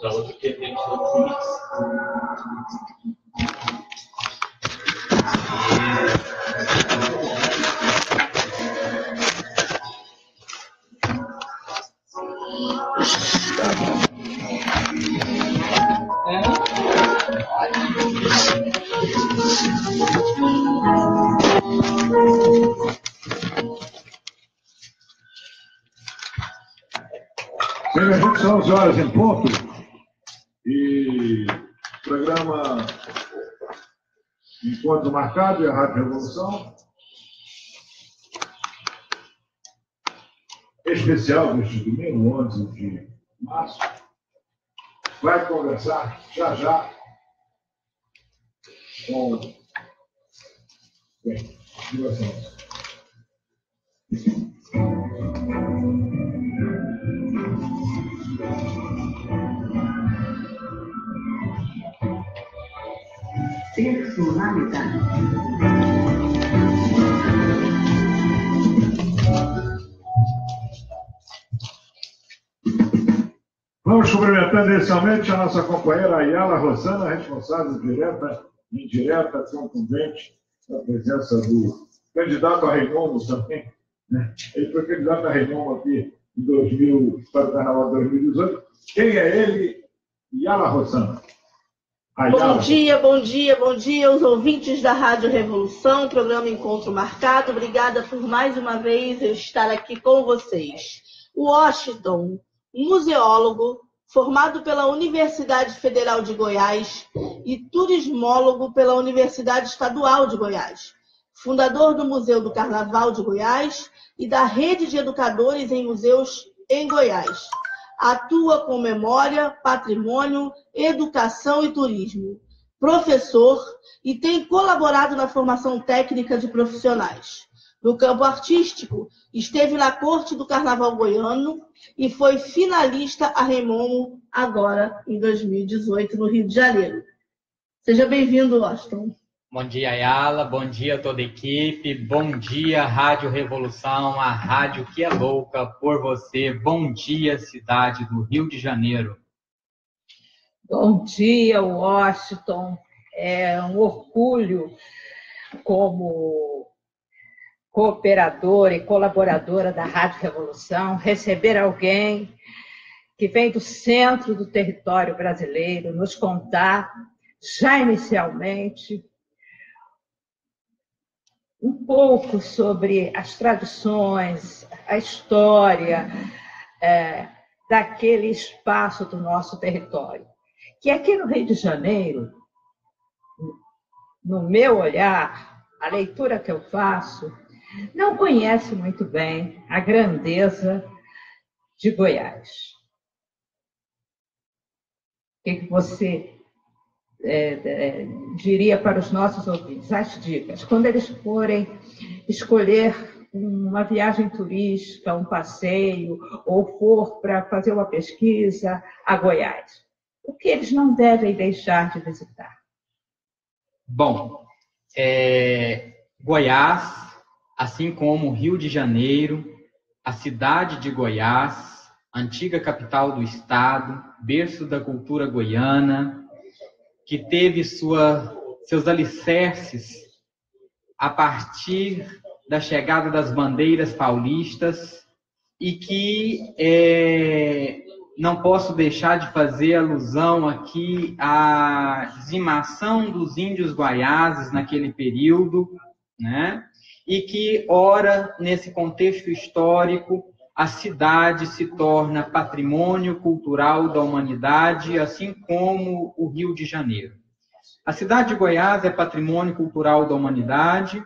Da outra que tem outro mix. Bem, a gente são 11 horas em ponto e o programa Encontro Marcado e a Rádio Revolução, especial deste domingo, 11 de março, vai conversar já com... Bem, diversão. Personalidade. Vamos cumprimentando inicialmente a nossa companheira Ayala Rosana, responsável direta e indireta, contundente, da presença do candidato a Rei Momo também, né? Ele foi candidato a Rei Momo aqui em 2000, para o Carnaval de 2018. Quem é ele? Ayala Rosana. Bom dia, os ouvintes da Rádio Revolução, programa Encontro Marcado. Obrigada por mais uma vez eu estar aqui com vocês. Washington, museólogo, formado pela Universidade Federal de Goiás e turismólogo pela Universidade Estadual de Goiás. Fundador do Museu do Carnaval de Goiás e da Rede de Educadores em Museus em Goiás. Atua com memória, patrimônio, educação e turismo. Professor e tem colaborado na formação técnica de profissionais. No campo artístico, esteve na Corte do Carnaval Goiano e foi finalista a Rei Momo agora em 2018 no Rio de Janeiro. Seja bem-vindo, Washington. Bom dia, Ayala. Bom dia a toda a equipe. Bom dia, Rádio Revolução, a rádio que é louca por você. Bom dia, cidade do Rio de Janeiro. Bom dia, Washington. É um orgulho como cooperadora e colaboradora da Rádio Revolução receber alguém que vem do centro do território brasileiro nos contar, já inicialmente, um pouco sobre as tradições, a história daquele espaço do nosso território. Que aqui no Rio de Janeiro, no meu olhar, a leitura que eu faço, não conhece muito bem a grandeza de Goiás. O que você diria para os nossos ouvintes? As dicas, quando eles forem escolher uma viagem turística, um passeio, ou for para fazer uma pesquisa a Goiás, o que eles não devem deixar de visitar? Bom, Goiás, assim como Rio de Janeiro, a cidade de Goiás, antiga capital do estado, berço da cultura goiana, que teve seus alicerces a partir da chegada das bandeiras paulistas e que não posso deixar de fazer alusão aqui à dizimação dos índios guaiazes naquele período, né? E que, ora, nesse contexto histórico, a cidade se torna patrimônio cultural da humanidade, assim como o Rio de Janeiro. A cidade de Goiás é patrimônio cultural da humanidade,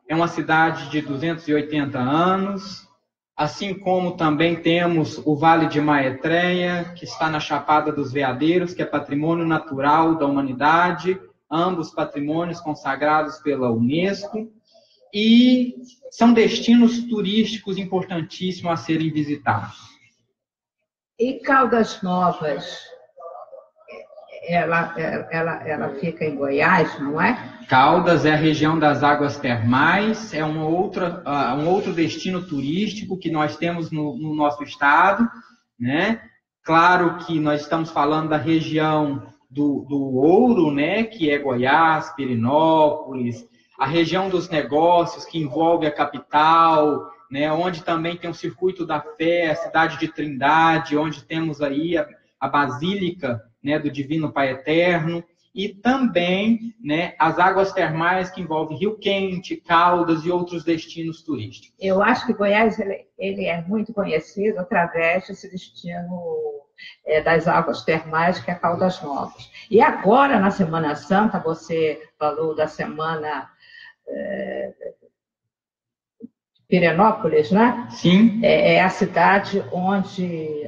é uma cidade de 280 anos, assim como também temos o Vale de Maitreya, que está na Chapada dos Veadeiros, que é patrimônio natural da humanidade, ambos patrimônios consagrados pela Unesco, e são destinos turísticos importantíssimos a serem visitados. E Caldas Novas, ela fica em Goiás, não é? Caldas é a região das águas termais, é um outro destino turístico que nós temos no nosso estado, né? Claro que nós estamos falando da região do ouro, né, que é Goiás, Pirenópolis, a região dos negócios, que envolve a capital, né, onde também tem o Circuito da Fé, a cidade de Trindade, onde temos aí a Basílica, né, do Divino Pai Eterno, e também, né, as águas termais que envolvem Rio Quente, Caldas e outros destinos turísticos. Eu acho que Goiás ele é muito conhecido através desse destino das águas termais, que é Caldas Novas. E agora, na Semana Santa, você falou da Semana Pirenópolis, né? Sim. É a cidade onde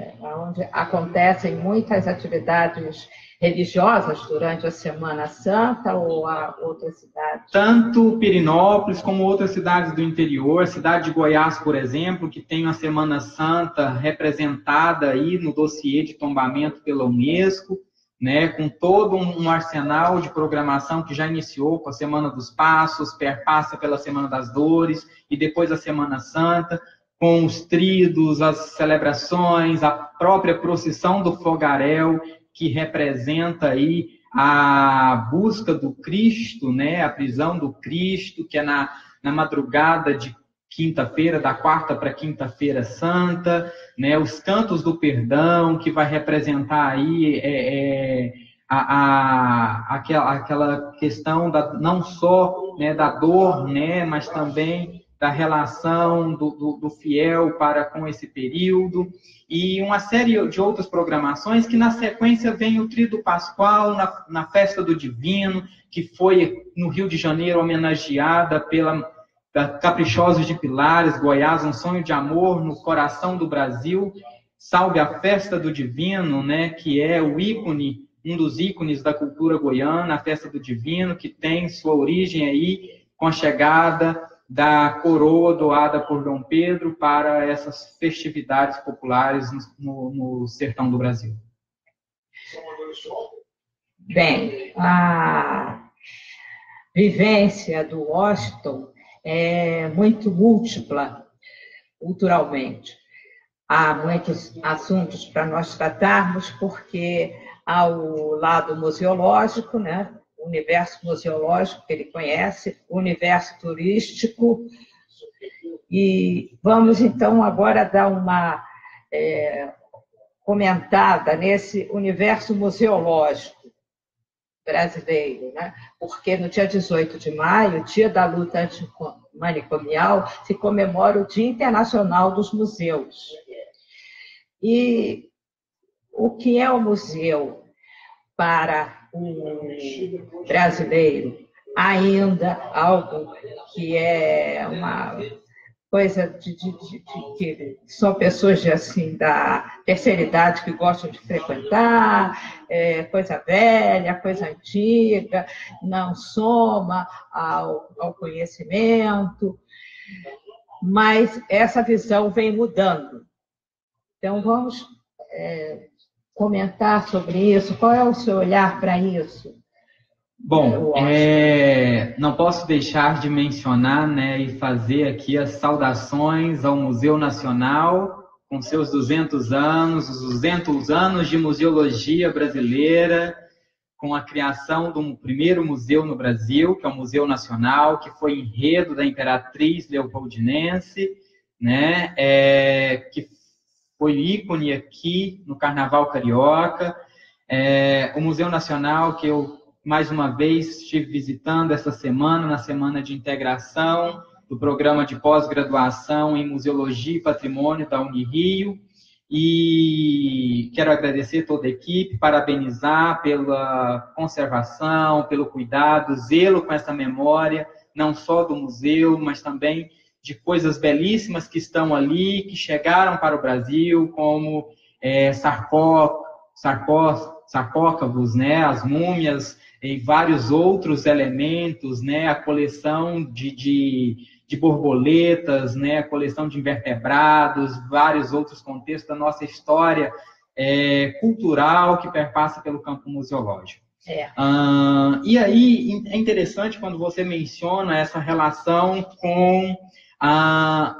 acontecem muitas atividades religiosas durante a Semana Santa, ou a outra cidade? Tanto Pirenópolis como outras cidades do interior, a cidade de Goiás, por exemplo, que tem a Semana Santa representada aí no dossiê de tombamento pela Unesco, né, com todo um arsenal de programação que já iniciou com a Semana dos Passos, perpassa pela Semana das Dores e depois a Semana Santa, com os tríduos, as celebrações, a própria procissão do fogaréu, que representa aí a busca do Cristo, né, a prisão do Cristo, que é na madrugada de quinta-feira, da quarta para quinta-feira santa, né, os cantos do perdão, que vai representar aí aquela questão não só, né, da dor, né, mas também da relação do fiel para com esse período, e uma série de outras programações que na sequência vem o Tríduo Pascual, na Festa do Divino, que foi no Rio de Janeiro homenageada da Caprichosos de Pilares, Goiás, um sonho de amor no coração do Brasil. Salve a Festa do Divino, né, que é o ícone, um dos ícones da cultura goiana, a Festa do Divino, que tem sua origem aí com a chegada da coroa doada por Dom Pedro para essas festividades populares no sertão do Brasil. Bem, a vivência do Washington é muito múltipla culturalmente. Há muitos assuntos para nós tratarmos, porque há o lado museológico, né? O universo museológico que ele conhece, o universo turístico. E vamos, então, agora dar uma comentada nesse universo museológico brasileiro, né? Porque no dia 18 de maio, dia da luta antimanicomial, se comemora o Dia Internacional dos Museus. E o que é o museu para o brasileiro? Ainda algo que é uma coisa que são pessoas assim, da terceira idade que gostam de frequentar, coisa velha, coisa antiga, não soma ao conhecimento, mas essa visão vem mudando. Então, vamos comentar sobre isso. Qual é o seu olhar para isso? Bom, não posso deixar de mencionar, né, e fazer aqui as saudações ao Museu Nacional, com seus 200 anos, os 200 anos de museologia brasileira, com a criação do primeiro museu no Brasil, que é o Museu Nacional, que foi enredo da Imperatriz Leopoldinense, né, que foi ícone aqui no Carnaval Carioca. O Museu Nacional, que eu mais uma vez estive visitando essa semana, na semana de integração do programa de pós-graduação em Museologia e Patrimônio da Unirio, e quero agradecer toda a equipe, parabenizar pela conservação, pelo cuidado, zelo com essa memória, não só do museu, mas também de coisas belíssimas que estão ali, que chegaram para o Brasil, como sarcófagos, né, as múmias, e vários outros elementos, né, a coleção de borboletas, né, a coleção de invertebrados, vários outros contextos da nossa história cultural que perpassa pelo campo museológico. E aí é interessante quando você menciona essa relação com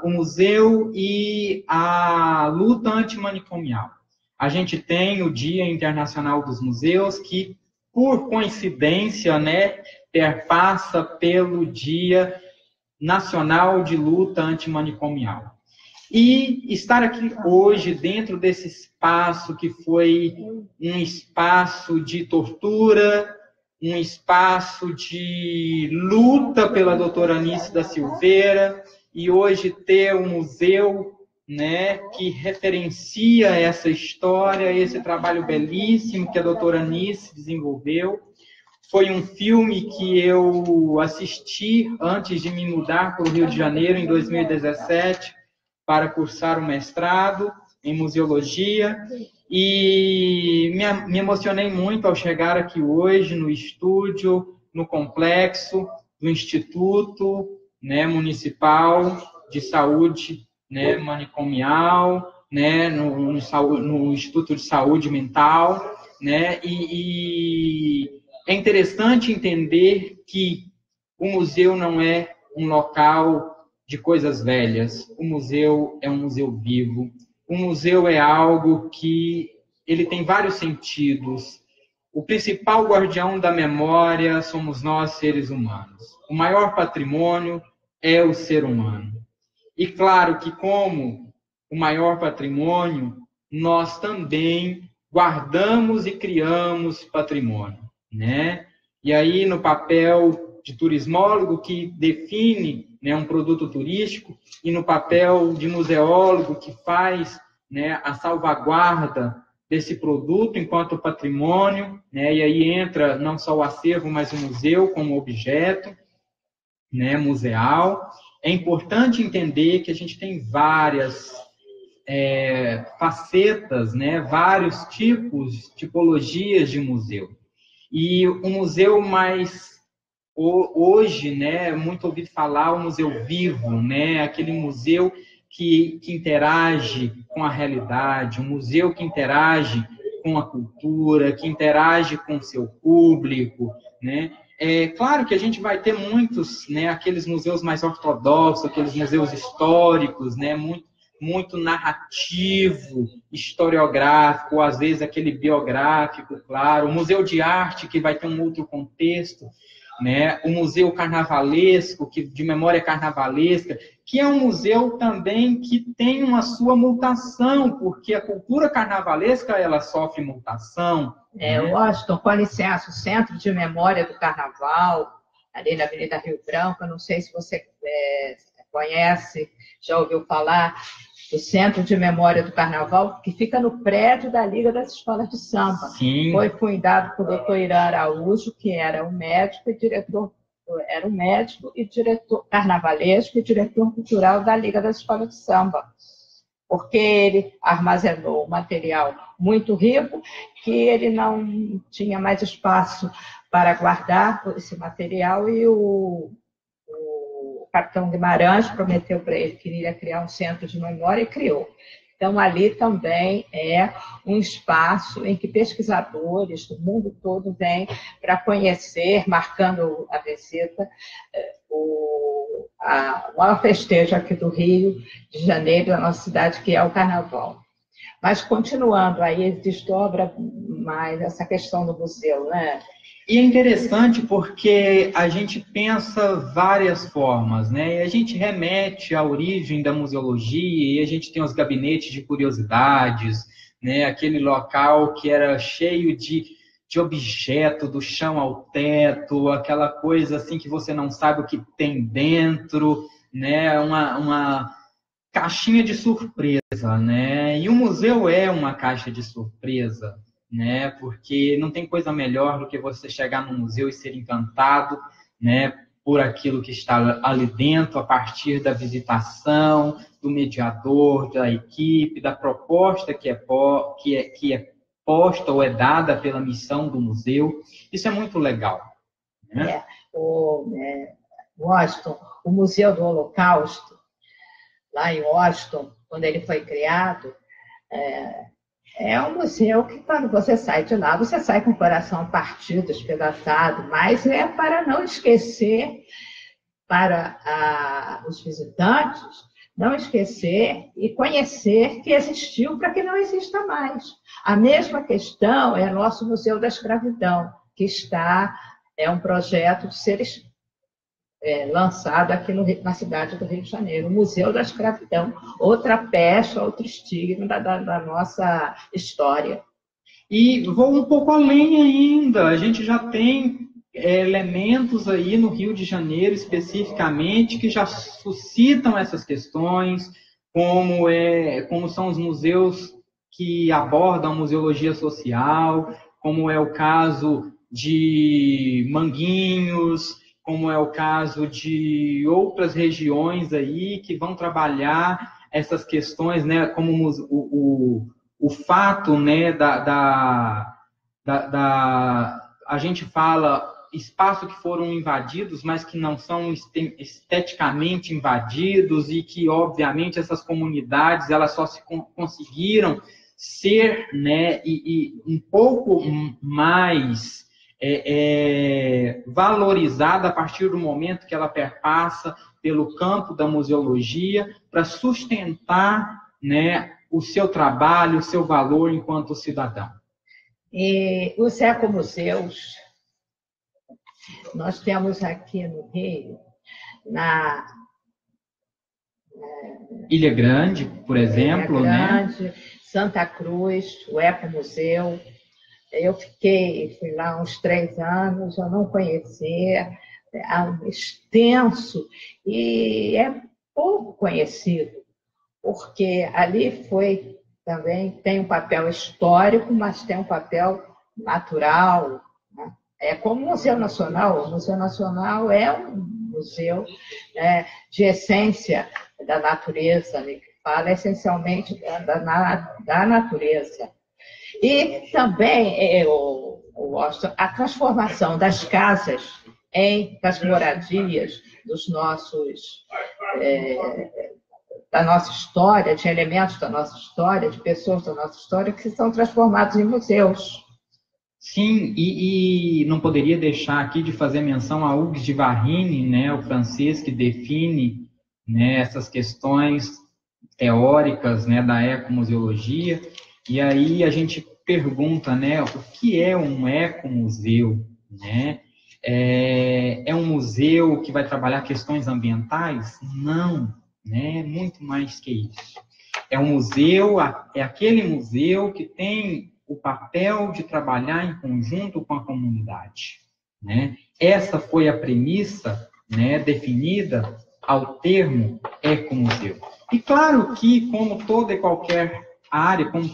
o museu e a luta antimanicomial. a gente tem o Dia Internacional dos Museus, que, por coincidência, né, perpassa pelo Dia Nacional de Luta Antimanicomial. E estar aqui hoje, dentro desse espaço que foi um espaço de tortura, um espaço de luta pela doutora Anice da Silveira, e hoje ter um museu, né, que referencia essa história, esse trabalho belíssimo que a doutora Anice desenvolveu. Foi um filme que eu assisti antes de me mudar para o Rio de Janeiro, em 2017, para cursar o mestrado em museologia, e me emocionei muito ao chegar aqui hoje no estúdio, no complexo do Instituto, né, Municipal de Saúde, né, Manicomial, né, no Instituto de Saúde Mental, né, e é interessante entender que o museu não é um local de coisas velhas. O museu é um museu vivo. O museu é algo que ele tem vários sentidos. O principal guardião da memória somos nós, seres humanos. O maior patrimônio é o ser humano. E claro que, como o maior patrimônio, nós também guardamos e criamos patrimônio, né? E aí, no papel de turismólogo, que define, né, um produto turístico, e no papel de museólogo, que faz, né, a salvaguarda desse produto enquanto patrimônio, né? E aí entra não só o acervo, mas o museu como objeto, né, museal. É importante entender que a gente tem várias facetas, né, vários tipologias de museu. E o museu mais hoje, né, muito ouvido falar, o museu vivo, né, aquele museu que interage com a realidade, um museu que interage com a cultura, que interage com o seu público, né? É claro que a gente vai ter muitos, né, aqueles museus mais ortodoxos, aqueles museus históricos, né, muito narrativo, historiográfico, ou às vezes aquele biográfico, claro. O museu de arte, que vai ter um outro contexto, né? O museu carnavalesco, que de memória carnavalesca, que é um museu também que tem uma sua mutação, porque a cultura carnavalesca, ela sofre mutação. Washington, com licença, o Centro de Memória do Carnaval, ali na Avenida Rio Branco, eu não sei se você conhece, já ouviu falar do Centro de Memória do Carnaval, que fica no prédio da Liga das Escolas de Samba. Sim. Foi fundado por Dr. Irã Araújo, que era um médico e diretor carnavalesco e diretor cultural da Liga das Escolas de Samba, porque ele armazenou um material muito rico, que ele não tinha mais espaço para guardar esse material, e o capitão Guimarães prometeu para ele que iria criar um centro de memória, e criou. Então, ali também é um espaço em que pesquisadores do mundo todo vêm para conhecer, marcando a visita, o maior festejo aqui do Rio de Janeiro, da nossa cidade, que é o Carnaval. Mas, continuando, aí desdobra mais essa questão do museu, né? E é interessante porque a gente pensa várias formas, né? E a gente remete à origem da museologia, e a gente tem os gabinetes de curiosidades, né? Aquele local que era cheio de objeto, do chão ao teto, aquela coisa assim que você não sabe o que tem dentro, né? Uma caixinha de surpresa, né? E o museu é uma caixa de surpresa, né? Porque não tem coisa melhor do que você chegar no museu e ser encantado, né, por aquilo que está ali dentro, a partir da visitação, do mediador, da equipe, da proposta que é posta ou é dada pela missão do museu. Isso é muito legal, né? Washington, o Museu do Holocausto, lá em Washington, quando ele foi criado, é um museu que, quando você sai de lá, você sai com o coração partido, despedaçado, mas é para não esquecer para os visitantes não esquecer e conhecer que existiu para que não exista mais. A mesma questão é nosso Museu da Escravidão, que é um projeto de ser lançado aqui na cidade do Rio de Janeiro, o Museu da Escravidão, outra pecha, outro estigma da nossa história. E vou um pouco além ainda, a gente já tem elementos aí no Rio de Janeiro, especificamente, que já suscitam essas questões, como são os museus que abordam a museologia social, como é o caso de Manguinhos, como é o caso de outras regiões aí que vão trabalhar essas questões, né, como o fato, né, a gente fala espaços que foram invadidos, mas que não são esteticamente invadidos e que, obviamente, essas comunidades elas só se conseguiram ser, né, e um pouco mais valorizada a partir do momento que ela perpassa pelo campo da museologia para sustentar, né, o seu trabalho, o seu valor enquanto cidadão. E os ecomuseus, nós temos aqui no Rio, na Ilha Grande, por exemplo, Ilha Grande, né? Santa Cruz, o Ecomuseu. Eu fui lá uns 3 anos, eu não conhecia, é extenso e é pouco conhecido, porque ali também tem um papel histórico, mas tem um papel natural, né? É como o Museu Nacional. O Museu Nacional é um museu, né, de essência da natureza, né, que fala essencialmente da natureza. E também a transformação das casas das moradias da nossa história, de elementos da nossa história, de pessoas da nossa história, que são transformados em museus. Sim, e não poderia deixar aqui de fazer menção a Hugues de Varrine, né, o francês que define, né, essas questões teóricas, né, da ecomuseologia. E aí a gente pergunta, né, o que é um ecomuseu, né? É um museu que vai trabalhar questões ambientais? Não, né? Muito mais que isso. É um museu, é aquele museu que tem o papel de trabalhar em conjunto com a comunidade, né? Essa foi a premissa, né, definida ao termo ecomuseu. E claro que, como toda e qualquer área, como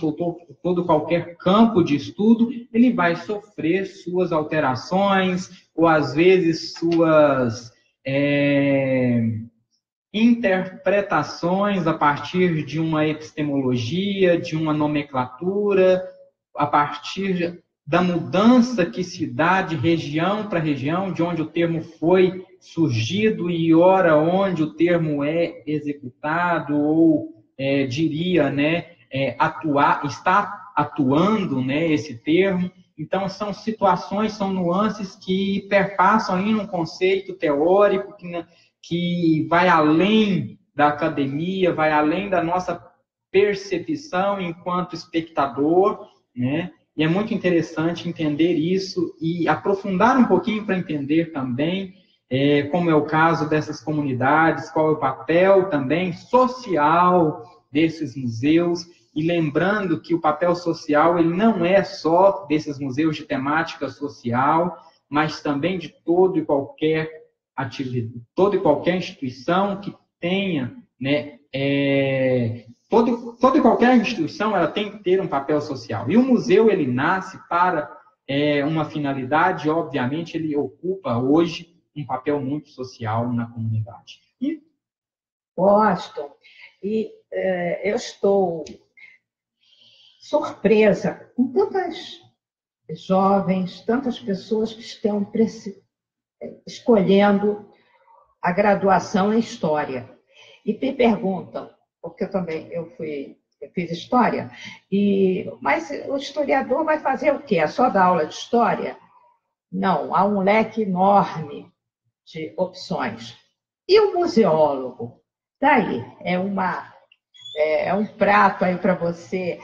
todo qualquer campo de estudo, ele vai sofrer suas alterações, ou às vezes suas interpretações a partir de uma epistemologia, de uma nomenclatura, a partir da mudança que se dá de região para região, de onde o termo foi surgido e ora onde o termo é executado, ou diria, né, está atuando, né, esse termo. Então, são situações, são nuances que perpassam aí num conceito teórico que vai além da academia, vai além da nossa percepção enquanto espectador, né? E é muito interessante entender isso e aprofundar um pouquinho para entender também como é o caso dessas comunidades, qual é o papel também social desses museus. E lembrando que o papel social ele não é só desses museus de temática social, mas também de toda e qualquer instituição que tenha, né, toda e qualquer instituição ela tem que ter um papel social. E o museu ele nasce para uma finalidade, obviamente ele ocupa hoje um papel muito social na comunidade. Washington, eu estou surpresa com tantas jovens, tantas pessoas que estão escolhendo a graduação em História. E me perguntam, porque eu fiz História, mas o historiador vai fazer o quê? É só dar aula de História? Não, há um leque enorme de opções. E o museólogo? Tá aí, é um prato aí para você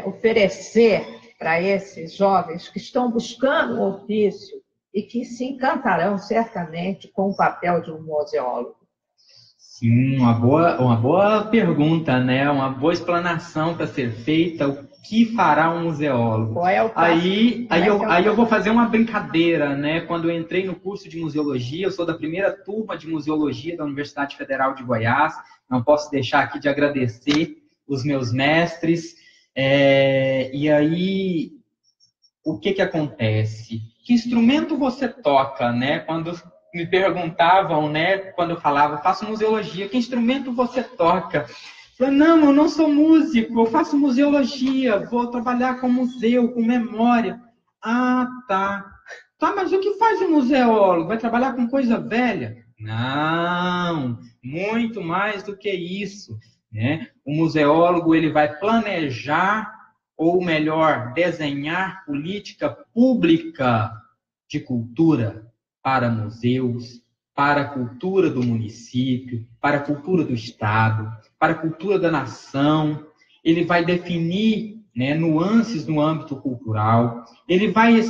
oferecer para esses jovens que estão buscando um ofício e que se encantarão certamente com o papel de um museólogo. Sim, uma boa pergunta, né? Uma boa explanação para ser feita. O que fará um museólogo? Qual é o passo? Aí eu vou fazer uma brincadeira, né? Quando eu entrei no curso de museologia, eu sou da primeira turma de museologia da Universidade Federal de Goiás. Não posso deixar aqui de agradecer os meus mestres. E aí, o que acontece? Que instrumento você toca, né? Quando me perguntavam, né, quando eu falava, faço museologia, que instrumento você toca? Eu falei, não, eu não sou músico, eu faço museologia, vou trabalhar com museu, com memória. Ah, tá. Tá, mas o que faz um museólogo? Vai trabalhar com coisa velha? Não, muito mais do que isso, né? O museólogo, ele vai planejar, ou melhor, desenhar política pública de cultura para museus, para a cultura do município, para a cultura do estado, para a cultura da nação. Ele vai definir, né, nuances no âmbito cultural. Ele vai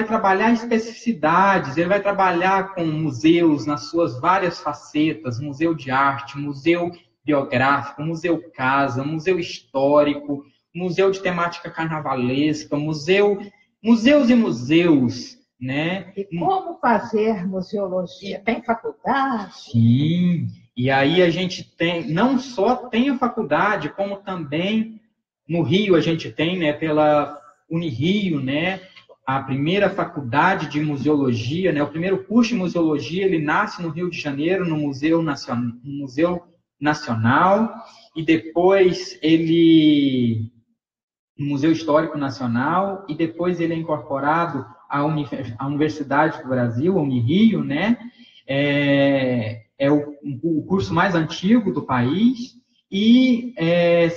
trabalhar especificidades, ele vai trabalhar com museus nas suas várias facetas, museu de arte, museu biográfico, museu casa, museu histórico, museu de temática carnavalesca, museus e museus, né? E como fazer museologia? Tem faculdade? Sim, e aí a gente tem, não só tem a faculdade, como também no Rio a gente tem, né, pela Unirio, né, a primeira faculdade de museologia, né, o primeiro curso de museologia, ele nasce no Rio de Janeiro, no Museu Nacional, e depois no Museu Histórico Nacional, e depois ele é incorporado à Universidade do Brasil, a Unirio, né? É o curso mais antigo do país, e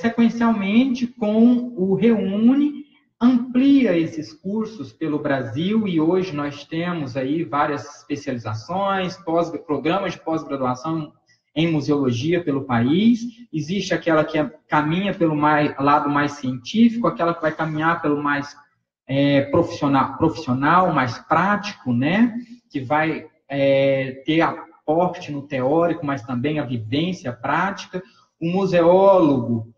sequencialmente com o Reúne, amplia esses cursos pelo Brasil, e hoje nós temos aí várias especializações, programas de pós-graduação em museologia pelo país. Existe aquela que caminha pelo lado mais científico, aquela que vai caminhar pelo mais profissional, mais prático, né? Que vai ter aporte no teórico, mas também a vivência prática. O museólogo,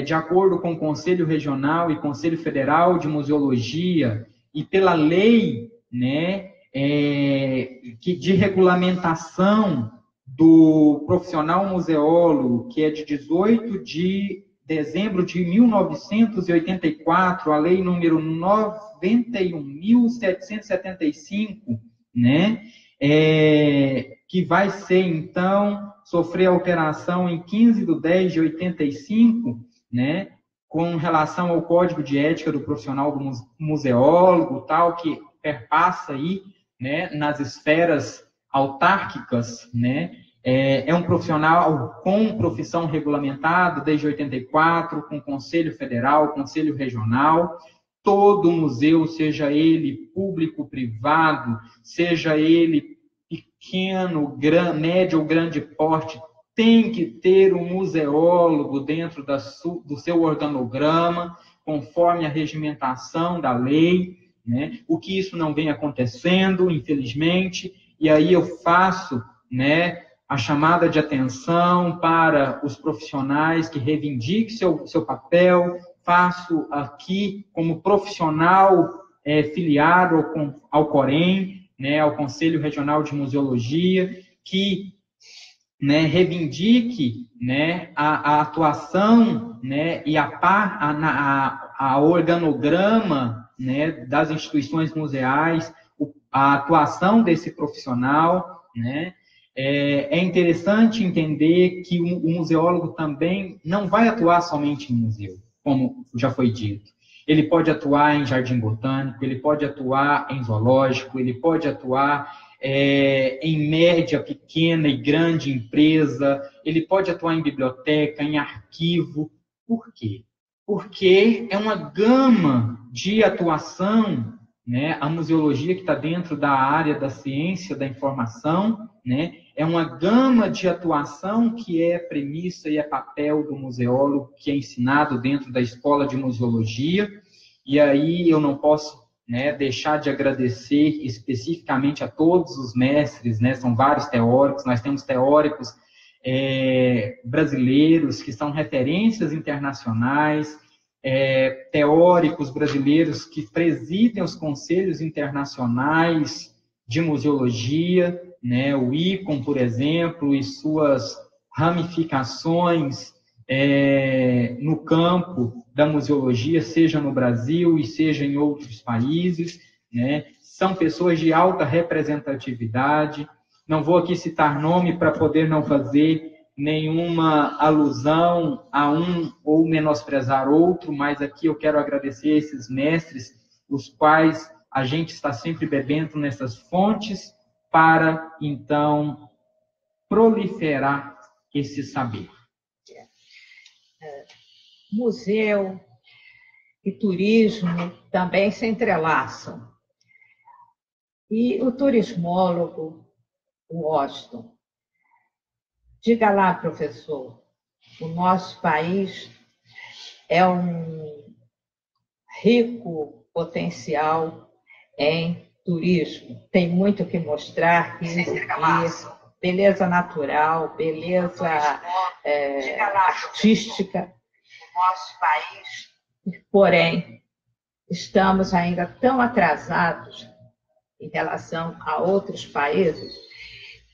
de acordo com o Conselho Regional e Conselho Federal de Museologia, e pela lei, né, de regulamentação do profissional museólogo, que é de 18 de dezembro de 1984, a lei número 91.775, né, que vai ser, então, sofrer alteração em 15 de 10 de 85, né, com relação ao Código de Ética do Profissional do Museólogo, tal, que perpassa aí, né, nas esferas autárquicas, né. É um profissional com profissão regulamentada desde 84, com Conselho Federal, Conselho Regional. Todo museu, seja ele público, privado, seja ele pequeno, médio ou grande porte, tem que ter um museólogo dentro do seu organograma, conforme a regimentação da lei, né? O que isso não vem acontecendo, infelizmente, e aí eu faço, né, a chamada de atenção para os profissionais que reivindiquem seu papel. Faço aqui como profissional filiado ao COREM, né, ao Conselho Regional de Museologia, que, né, reivindique, né, a atuação, né, e a organograma, né, das instituições museais, a atuação desse profissional, né. É interessante entender que o museólogo também não vai atuar somente em museu, como já foi dito. Ele pode atuar em jardim botânico, ele pode atuar em zoológico, ele pode atuar em média, pequena e grande empresa, ele pode atuar em biblioteca, em arquivo. Por quê? Porque é uma gama de atuação, né? A museologia, que está dentro da área da ciência da informação, né? é uma gama de atuação que é premissa e é papel do museólogo, que é ensinado dentro da Escola de Museologia. E aí eu não posso, né, deixar de agradecer especificamente a todos os mestres, né, são vários teóricos, nós temos teóricos brasileiros que são referências internacionais, teóricos brasileiros que presidem os conselhos internacionais de museologia, né, o ICOM, por exemplo, e suas ramificações no campo da museologia, seja no Brasil e seja em outros países, né? São pessoas de alta representatividade. Não vou aqui citar nome para poder não fazer nenhuma alusão a um ou menosprezar outro, mas aqui eu quero agradecer esses mestres, os quais a gente está sempre bebendo nessas fontes para, então, proliferar esse saber. Museu e turismo também se entrelaçam. E o turismólogo, o Washington, diga lá, professor, o nosso país é um rico potencial em turismo. Tem muito que mostrar, beleza natural, beleza artística. Nosso país, porém, estamos ainda tão atrasados em relação a outros países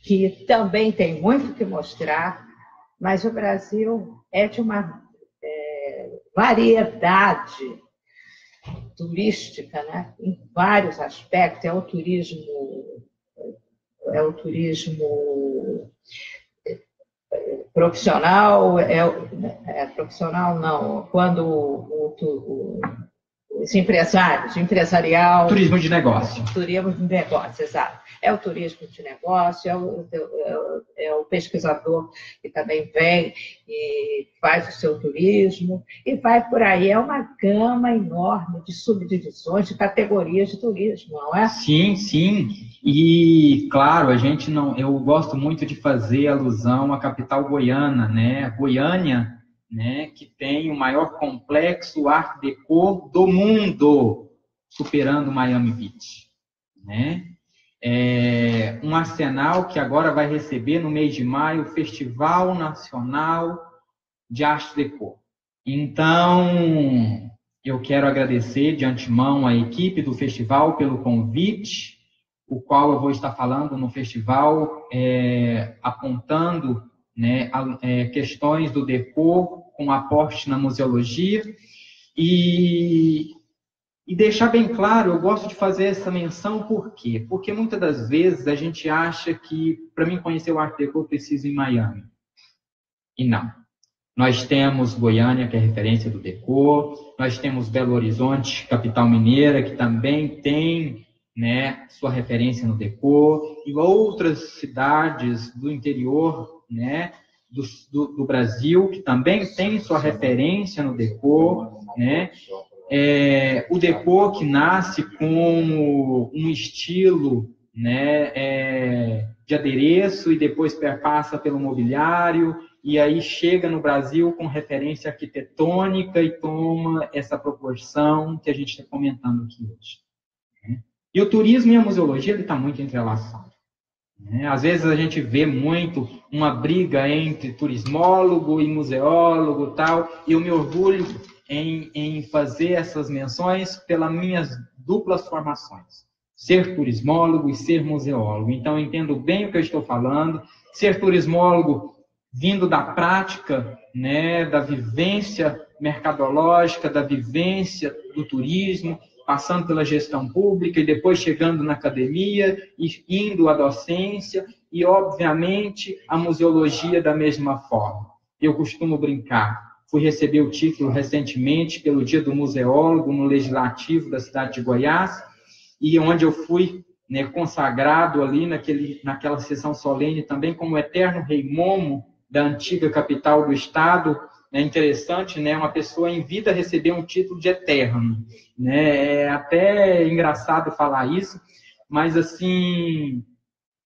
que também tem muito que mostrar, mas o Brasil é de uma variedade turística, né? Em vários aspectos. É o turismo profissional, profissional não, quando os empresários, empresarial... Turismo de negócio. Turismo de negócio, exato. É o turismo de negócio, é o pesquisador que também vem e faz o seu turismo, e vai por aí. É uma gama enorme de subdivisões, de categorias de turismo, não é? Sim, sim. E, claro, eu gosto muito de fazer alusão à capital goiana, né? Goiânia, né, que tem o maior complexo Art Deco do mundo, superando Miami Beach, né? Um arsenal que agora vai receber no mês de maio o Festival Nacional de Art Deco. Então, eu quero agradecer de antemão a equipe do festival pelo convite, o qual eu vou estar falando no festival, apontando, né, questões do Deco com aporte na museologia, e deixar bem claro, eu gosto de fazer essa menção, por quê? Porque muitas das vezes a gente acha que, para mim conhecer o Art Deco, eu preciso ir em Miami. E não. Nós temos Goiânia, que é referência do Deco, nós temos Belo Horizonte, capital mineira, que também tem, né, sua referência no Deco, e outras cidades do interior, né, do Brasil, que também tem sua referência no Deco, né? O Deco que nasce com um estilo, né, de adereço e depois perpassa pelo mobiliário, e aí chega no Brasil com referência arquitetônica e toma essa proporção que a gente está comentando aqui hoje, né? E o turismo e a museologia está muito entrelaçado. Às vezes a gente vê muito uma briga entre turismólogo e museólogo e tal, e eu me orgulho em fazer essas menções pelas minhas duplas formações, ser turismólogo e ser museólogo. Então eu entendo bem o que eu estou falando, ser turismólogo vindo da prática, né, da vivência mercadológica, da vivência do turismo, passando pela gestão pública e depois chegando na academia e indo à docência e, obviamente, a museologia da mesma forma. Eu costumo brincar. Fui receber o título recentemente pelo Dia do Museólogo no Legislativo da cidade de Goiás, e onde eu fui, né, consagrado ali naquela sessão solene também como eterno rei Momo da antiga capital do estado. É interessante, né, uma pessoa em vida receber um título de eterno, né? É até engraçado falar isso, mas assim,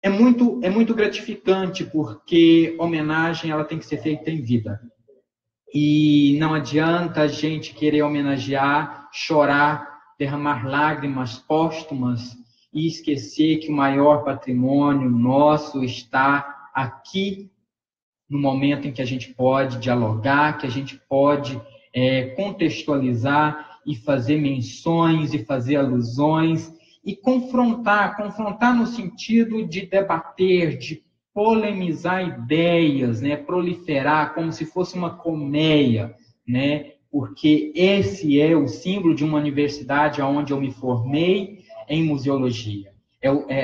é muito gratificante, porque homenagem ela tem que ser feita em vida. E não adianta a gente querer homenagear, chorar, derramar lágrimas póstumas e esquecer que o maior patrimônio nosso está aqui, no momento em que a gente pode dialogar, que a gente pode contextualizar e fazer menções e fazer alusões e confrontar no sentido de debater, de polemizar ideias, né? Proliferar como se fosse uma colmeia, né? Porque esse é o símbolo de uma universidade onde eu me formei em museologia.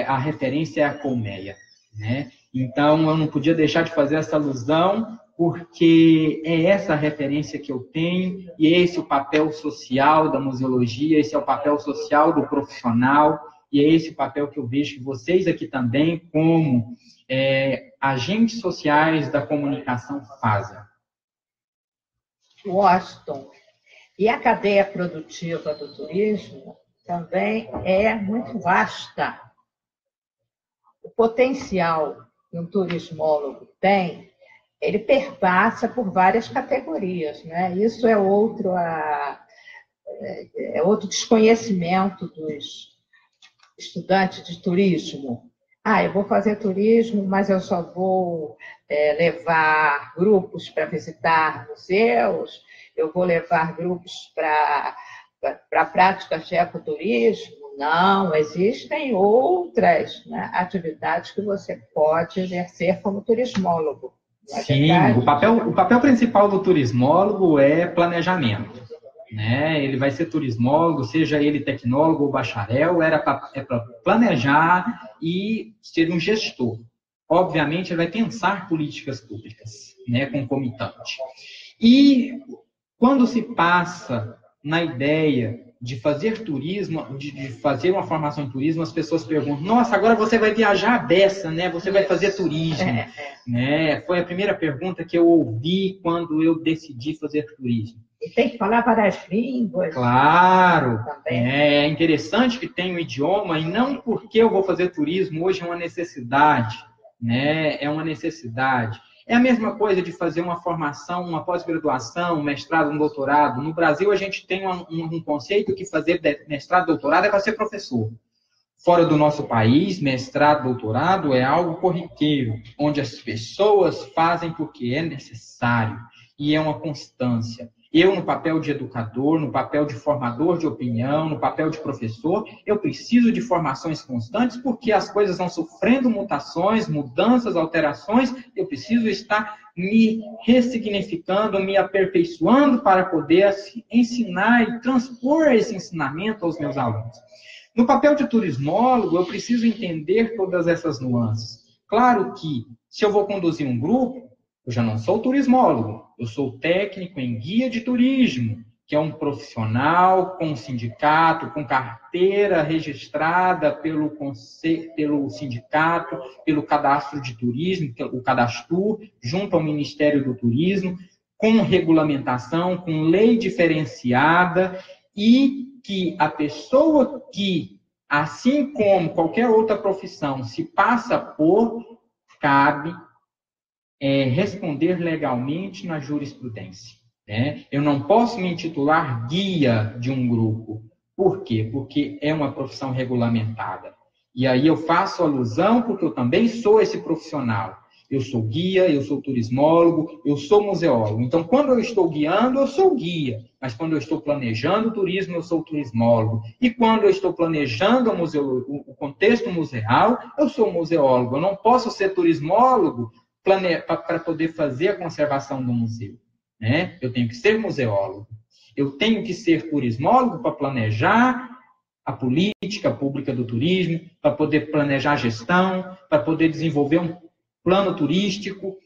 A referência é a colmeia, né? Então, eu não podia deixar de fazer essa alusão, porque é essa referência que eu tenho, e esse é o papel social da museologia, esse é o papel social do profissional, e é esse o papel que eu vejo que vocês aqui também, como agentes sociais da comunicação, fazem. Washington, e a cadeia produtiva do turismo também é muito vasta. O potencial que um turismólogo tem, ele perpassa por várias categorias, né? Isso é outro desconhecimento dos estudantes de turismo. Eu vou fazer turismo, mas eu só vou levar grupos para visitar museus, eu vou levar grupos para práticas de ecoturismo. Não, existem outras, né, atividades que você pode exercer como turismólogo. Sim, o papel principal do turismólogo é planejamento, né? Ele vai ser turismólogo, seja ele tecnólogo ou bacharel, é para planejar e ser um gestor. Obviamente, ele vai pensar políticas públicas, né, concomitante. E quando se passa na ideia de fazer turismo, de fazer uma formação em turismo, as pessoas perguntam: nossa, agora você vai viajar a beça, né? Você vai fazer turismo. Né? Foi a primeira pergunta que eu ouvi quando eu decidi fazer turismo. E tem que falar várias línguas. Claro. É interessante que tenha um idioma, e não porque eu vou fazer turismo hoje é uma necessidade, né? É uma necessidade. É a mesma coisa de fazer uma formação, uma pós-graduação, um mestrado, um doutorado. No Brasil, a gente tem um conceito que fazer mestrado, doutorado é para ser professor. Fora do nosso país, mestrado, doutorado é algo corriqueiro, onde as pessoas fazem porque é necessário e é uma constância. Eu, no papel de educador, no papel de formador de opinião, no papel de professor, eu preciso de formações constantes, porque as coisas vão sofrendo mutações, mudanças, alterações. Eu preciso estar me ressignificando, me aperfeiçoando para poder ensinar e transpor esse ensinamento aos meus alunos. No papel de turismólogo, eu preciso entender todas essas nuances. Claro que, se eu vou conduzir um grupo, eu já não sou turismólogo, eu sou técnico em guia de turismo, que é um profissional com sindicato, com carteira registrada pelo sindicato, pelo cadastro de turismo, o Cadastur, junto ao Ministério do Turismo, com regulamentação, com lei diferenciada, e que a pessoa que, assim como qualquer outra profissão, se passa por, cabe responder legalmente na jurisprudência. Né? Eu não posso me intitular guia de um grupo. Por quê? Porque é uma profissão regulamentada. E aí eu faço alusão porque eu também sou esse profissional. Eu sou guia, eu sou turismólogo, eu sou museólogo. Então, quando eu estou guiando, eu sou guia. Mas quando eu estou planejando o turismo, eu sou turismólogo. E quando eu estou planejando o contexto museal, eu sou museólogo. Eu não posso ser turismólogo para poder fazer a conservação do museu. Né? Eu tenho que ser museólogo. Eu tenho que ser turismólogo para planejar a política pública do turismo, para poder planejar a gestão, para poder desenvolver um plano turístico,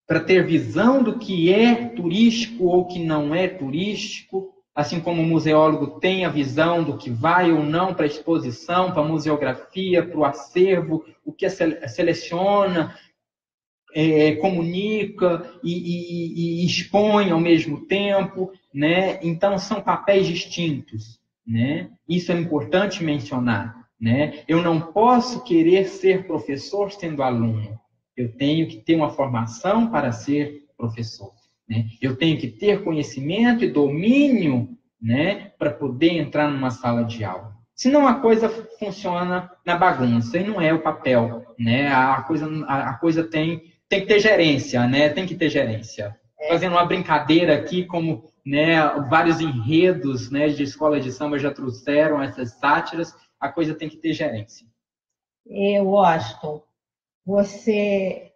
para ter visão do que é turístico ou que não é turístico, assim como o museólogo tem a visão do que vai ou não para a exposição, para a museografia, para o acervo, o que seleciona, comunica e expõe ao mesmo tempo, né? Então, são papéis distintos, né? Isso é importante mencionar, né? Eu não posso querer ser professor sendo aluno. Eu tenho que ter uma formação para ser professor, né? Eu tenho que ter conhecimento e domínio, né, para poder entrar numa sala de aula. Senão a coisa funciona na bagunça, e não é o papel, né? A coisa tem que ter gerência, né? Tem que ter gerência. Fazendo uma brincadeira aqui, como, né, vários enredos, né, de escola de samba já trouxeram essas sátiras, a coisa tem que ter gerência. Washington, você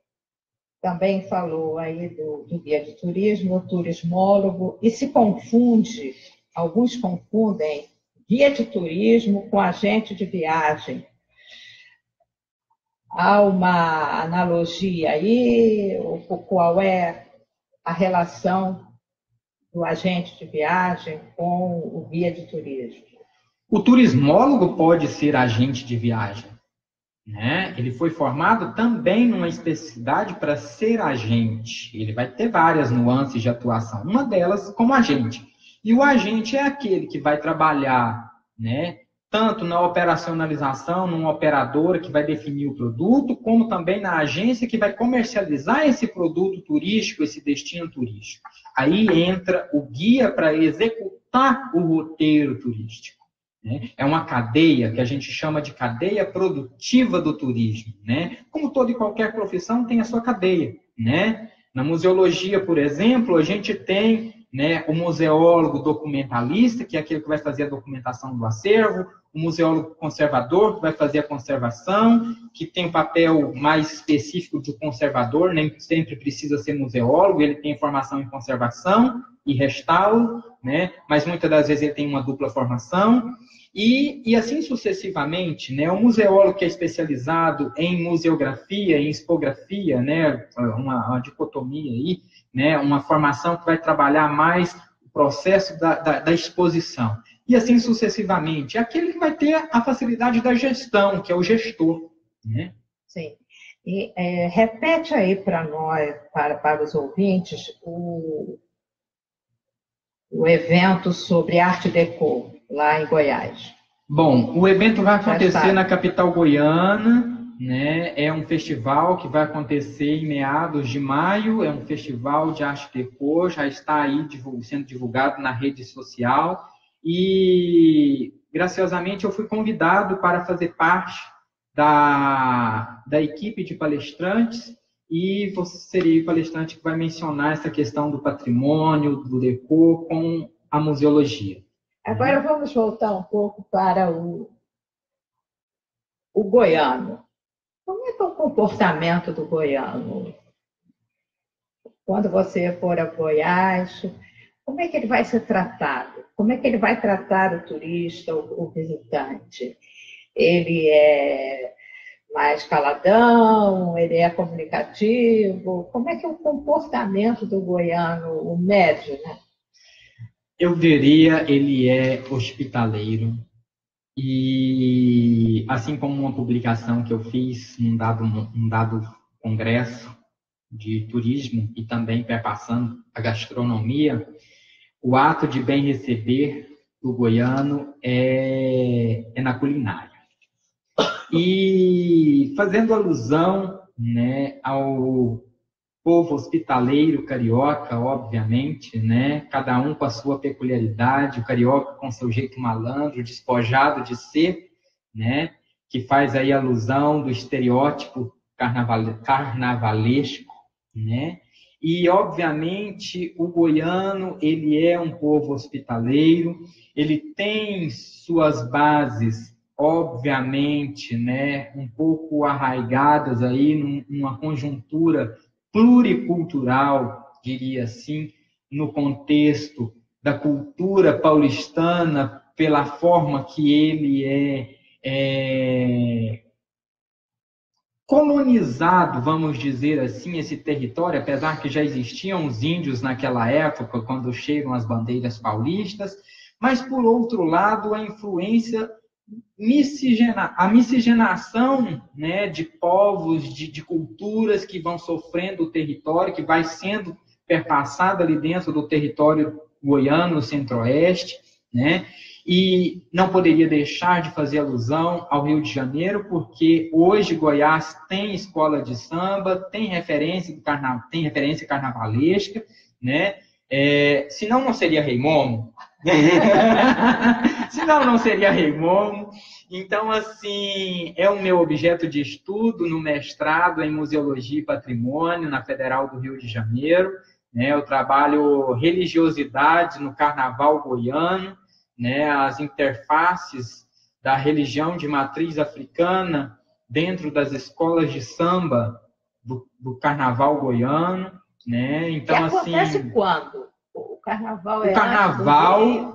também falou aí do guia de turismo, o turismólogo, e se confunde, alguns confundem guia de turismo com agente de viagem. Há uma analogia aí? Qual é a relação do agente de viagem com o guia de turismo? O turismólogo pode ser agente de viagem, né? Ele foi formado também numa especificidade para ser agente. Ele vai ter várias nuances de atuação, uma delas como agente. E o agente é aquele que vai trabalhar, né, tanto na operacionalização, numa operadora que vai definir o produto, como também na agência que vai comercializar esse produto turístico, esse destino turístico. Aí entra o guia para executar o roteiro turístico, né? É uma cadeia que a gente chama de cadeia produtiva do turismo, né? Como toda e qualquer profissão tem a sua cadeia, né? Na museologia, por exemplo, a gente tem, né, o museólogo documentalista, que é aquele que vai fazer a documentação do acervo, o museólogo conservador, que vai fazer a conservação, que tem um papel mais específico de conservador, nem sempre precisa ser museólogo, ele tem formação em conservação e restauro, né, mas muitas das vezes ele tem uma dupla formação, e assim sucessivamente, né, o museólogo que é especializado em museografia, em expografia, né, uma dicotomia aí, né, uma formação que vai trabalhar mais o processo da exposição. E assim sucessivamente. É aquele que vai ter a facilidade da gestão, que é o gestor, né? Sim. E repete aí para nós, para os ouvintes, o evento sobre Arte Deco, lá em Goiás. Bom, o evento vai acontecer na capital goiana, né? É um festival que vai acontecer em meados de maio, é um festival de arte deco, já está aí sendo divulgado na rede social, e graciosamente eu fui convidado para fazer parte da equipe de palestrantes, e você seria o palestrante que vai mencionar essa questão do patrimônio, do deco com a museologia. Agora vamos voltar um pouco para o goiano. Como é que é o comportamento do goiano? Quando você for a Goiás, como é que ele vai ser tratado? Como é que ele vai tratar o turista, o visitante? Ele é mais caladão? Ele é comunicativo? Como é que é o comportamento do goiano, o médio, né? Eu diria, ele é hospitaleiro. E assim como uma publicação que eu fiz num dado congresso de turismo e também perpassando a gastronomia, o ato de bem receber do goiano é na culinária. E fazendo alusão, né, ao povo hospitaleiro carioca, obviamente, né? Cada um com a sua peculiaridade, o carioca com seu jeito malandro, despojado de ser, né? Que faz aí alusão do estereótipo carnavalesco, né? E, obviamente, o goiano, ele é um povo hospitaleiro, ele tem suas bases, obviamente, né? Um pouco arraigadas aí numa conjuntura pluricultural, diria assim, no contexto da cultura paulistana, pela forma que ele é colonizado, vamos dizer assim, esse território, apesar que já existiam os índios naquela época, quando chegam as bandeiras paulistas, mas, por outro lado, a influência a miscigenação, né, de povos, de culturas que vão sofrendo o território, que vai sendo perpassada ali dentro do território goiano, no centro-oeste, né? E não poderia deixar de fazer alusão ao Rio de Janeiro, porque hoje Goiás tem escola de samba, tem referência carnavalesca, né? Senão não seria Rei Momo. Senão não seria Rei Momo. Então, assim, é o meu objeto de estudo no mestrado em Museologia e Patrimônio na Federal do Rio de Janeiro. Né? Eu trabalho religiosidade no Carnaval goiano, né, as interfaces da religião de matriz africana dentro das escolas de samba do carnaval goiano, né? Então, e acontece assim, quando? O carnaval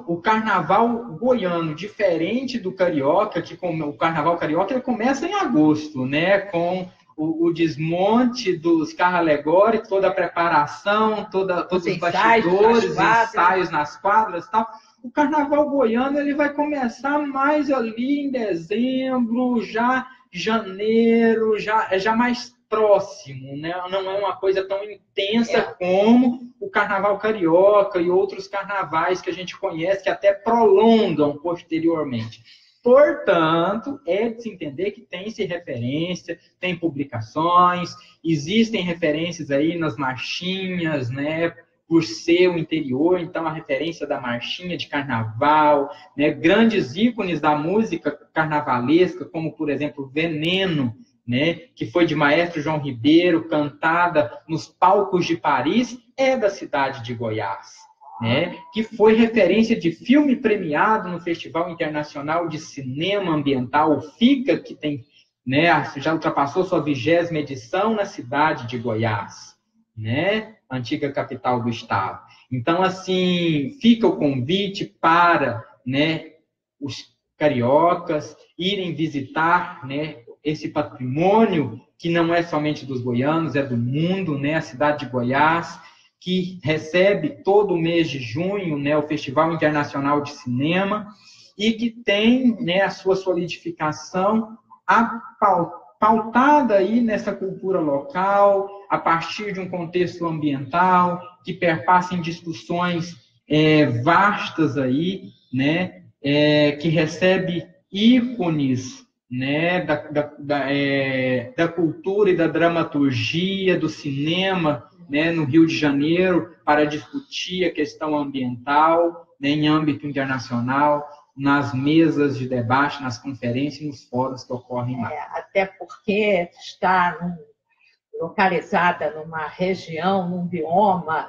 o carnaval goiano, diferente do carioca, o carnaval carioca ele começa em agosto, né, com o desmonte dos carros alegóricos, toda a preparação, todos os bastidores, ensaios nas quadras e tal. O carnaval goiano ele vai começar mais ali em dezembro, já janeiro, já mais próximo, né? Não é uma coisa tão intensa como o carnaval carioca e outros carnavais que a gente conhece, que até prolongam posteriormente. Portanto, é de se entender que tem-se referência, tem publicações, existem referências aí nas marchinhas, né? Por ser o interior, então a referência da marchinha de carnaval, né? Grandes ícones da música carnavalesca, como, por exemplo, Veneno, né? Que foi de Maestro João Ribeiro, cantada nos palcos de Paris, é da cidade de Goiás, né? Que foi referência de filme premiado no Festival Internacional de Cinema Ambiental, o FICA, que tem, né? Já ultrapassou sua 20ª edição na cidade de Goiás, né? Antiga capital do estado. Então, assim, fica o convite para, né, os cariocas irem visitar, né, esse patrimônio que não é somente dos goianos, é do mundo, né, a cidade de Goiás, que recebe todo o mês de junho, né, o Festival Internacional de Cinema e que tem, né, a sua solidificação pautada aí nessa cultura local, a partir de um contexto ambiental, que perpassa em discussões vastas aí, né, que recebe ícones, né, da cultura e da dramaturgia, do cinema, né, no Rio de Janeiro, para discutir a questão ambiental, né, em âmbito internacional, nas mesas de debate, nas conferências e nos fóruns que ocorrem lá. Até porque está localizada numa região, num bioma,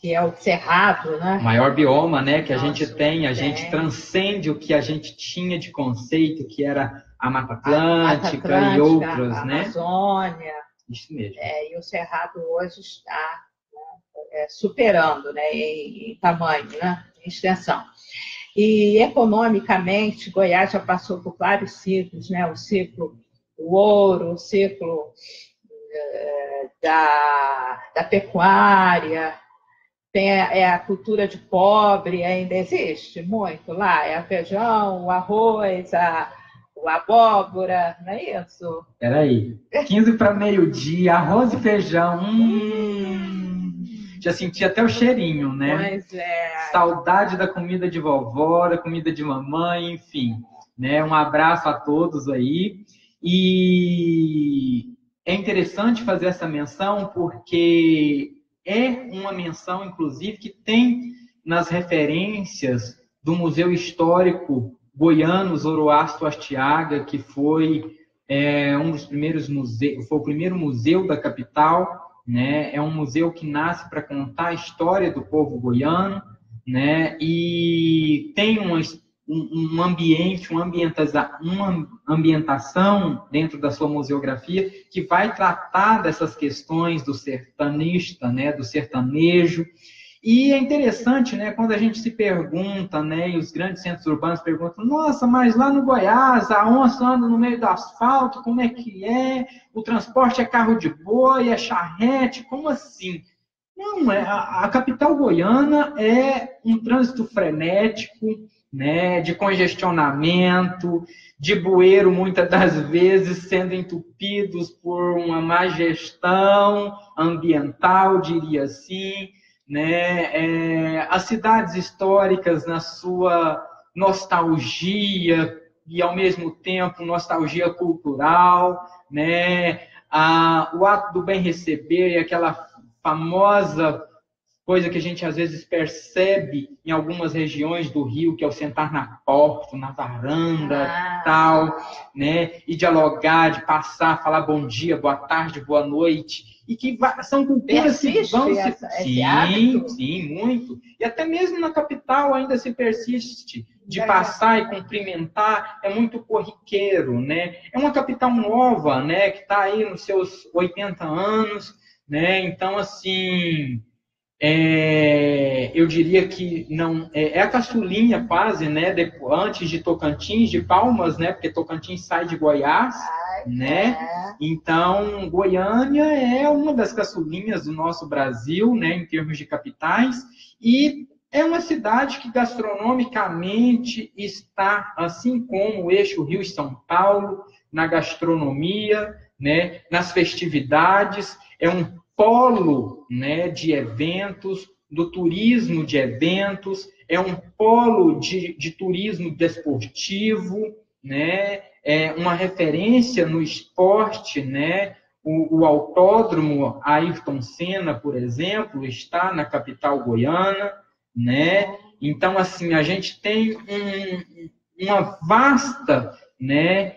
que é o Cerrado, né? O maior bioma, né, que a gente tem, a gente transcende o que a gente tinha de conceito, que era a Mata Atlântica e outros, a né? Amazônia. Isso mesmo. E o Cerrado hoje está, né, superando, né, em tamanho, né, em extensão. E, economicamente, Goiás já passou por vários ciclos, né? O ciclo do ouro, o ciclo da pecuária, tem a cultura de pobre, ainda existe muito lá, é o feijão, o arroz, a abóbora, não é isso? Peraí, 15 para meio-dia, arroz e feijão, já senti até o cheirinho, né? Pois é. Saudade da comida de vovó, da comida de mamãe, enfim, né? Um abraço a todos aí. E é interessante fazer essa menção porque é uma menção, inclusive, que tem nas referências do Museu Histórico Goiano Zoroastro Astiaga, que foi um dos primeiros museus, foi o primeiro museu da capital, né? É um museu que nasce para contar a história do povo goiano, né? E tem um ambiente, uma ambientação dentro da sua museografia que vai tratar dessas questões do sertanista, né? Do sertanejo. E é interessante, né, quando a gente se pergunta, né, e os grandes centros urbanos perguntam, nossa, mas lá no Goiás, a onça anda no meio do asfalto, como é que é? O transporte é carro de boi, é charrete, como assim? Não, a capital goiana é um trânsito frenético, né, de congestionamento, de bueiro, muitas das vezes, sendo entupidos por uma má gestão ambiental, diria assim, né? As cidades históricas, na sua nostalgia e, ao mesmo tempo, nostalgia cultural, né? O ato do bem receber e aquela famosa coisa que a gente às vezes percebe em algumas regiões do Rio, que é o sentar na porta, na varanda, tal, né? E dialogar, de passar, falar bom dia, boa tarde, boa noite, e que são culturas que vão se... Sim, muito. E até mesmo na capital ainda se persiste de passar e cumprimentar, é muito corriqueiro, né? É uma capital nova, né? Que está aí nos seus 80 anos, né? Então, assim... eu diria que não é a caçulinha quase, né? Antes de Tocantins, de Palmas, né? Porque Tocantins sai de Goiás, né? Então, Goiânia é uma das caçulinhas do nosso Brasil, né? Em termos de capitais, e é uma cidade que gastronomicamente está, assim como o eixo Rio e São Paulo, na gastronomia, né? Nas festividades, é um polo, né, de eventos, do turismo de eventos, é um polo de turismo desportivo, né, é uma referência no esporte, né, o autódromo Ayrton Senna, por exemplo, está na capital goiana, né, então, assim, a gente tem uma vasta, né,